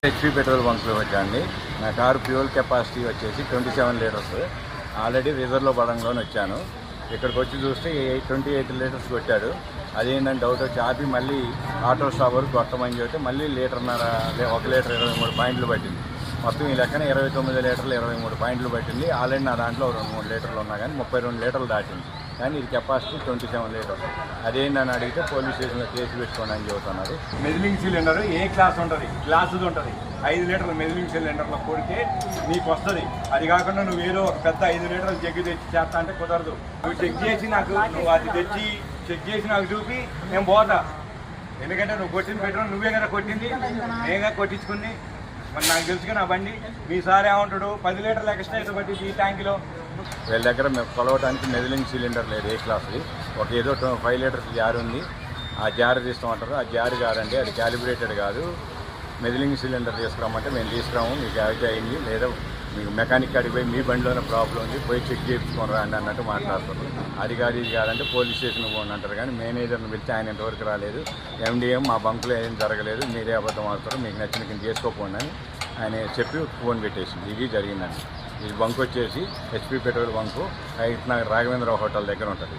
HP petrol బంక్లో వచ్చాండి. నా car fuel capacity వచ్చేసి 27 litres. Already రిజర్వ్లో పడంలోనే వచ్చాను. ఇక్కడికి వచ్చి చూస్తే 28 లీటర్స్ కొట్టాడు. అదేంటంటే డౌట్ వచ్చి ఆపి మళ్ళీ ఆటో స్టాపర్ కొట్టమని చెప్తే మళ్ళీ 1 లీటర్ 23 పాయింట్లు పట్టింది. మొత్తం ఈ లెక్కన 29 లీటర్లు 23 పాయింట్లు పట్టింది. ఆల్రెడీ నా దాంట్లో 2-3 లీటర్లు ఉన్నా కానీ 32 లీటర్లు దాటింది. కానీ ఇది కెపాసిటీ 27 లీటర్స్. అదేంటని అడిగితే పోలీస్ స్టేషన్లో కేసు పెట్టుకోండి అని చెబుతున్నారు. మెజిలింగ్ సిలిండర్ ఏ క్లాస్ ఉంటుంది, గ్లాసుది ఉంటుంది. 5 లీటర్ల మెజిలింగ్ సిలిండర్లో కొడితే నీకు వస్తుంది. అది కాకుండా నువ్వు ఏదో ఒక పెద్ద 5 లీటర్ల జగ్గు తెచ్చి చేస్తా అంటే కుదరదు. నువ్వు చెక్ చేసి నువ్వు అది తెచ్చి చెక్ చేసి నాకు చూపి నేను పోతా. ఎందుకంటే నువ్వు కొట్టిన పెట్రోల్ నువ్వే కదా కొట్టింది, నేనే కొట్టించుకుని. మరి నాకు తెలుసుగా నా బండి. మీ సార్ ఏమంటాడు 10 లీటర్లు ఎక్స్ట్రా అయితే పట్టింది ఈ ట్యాంకులో. వీళ్ళ దగ్గర మేము కొలవడానికి మెజిలింగ్ సిలిండర్ లేదు ఏ క్లాస్ది. ఒక ఏదో 5 లీటర్స్ జార్ ఉంది. ఆ జార్ తీస్తామంటారు. ఆ జార్ కాదండి, అది క్యాలిబ్రేటెడ్ కాదు. మెజిలింగ్ సిలిండర్ తీసుకురామంటే మేము తీసుకురాము, మీకు యాక్ట్ అయింది లేదా మీకు మెకానిక్ కాడికి పోయి మీ బండిలోనే ప్రాబ్లం ఉంది, పోయి చెక్ చేయించుకొని రండి అన్నట్టు మాట్లాడుతున్నారు. అది కాదు ఇది కాదంటే పోలీస్ స్టేషన్కి పోండి అంటారు. కానీ మేనేజర్ని పిలిచి ఆయన ఇంతవరకు రాలేదు. ఎండిఎం మా బంకులో ఏం జరగలేదు, మీరే అబద్ధం ఆడుతారు, మీకు నచ్చిన కింద చేసుకోపోండి అని ఆయన చెప్పి ఫోన్ పెట్టేసింది. ఇది జరిగిందండి. ఈ బంక్ వచ్చేసి HP petrol bunk height Nagar Raghavendra hotel దగ్గర ఉంటుంది.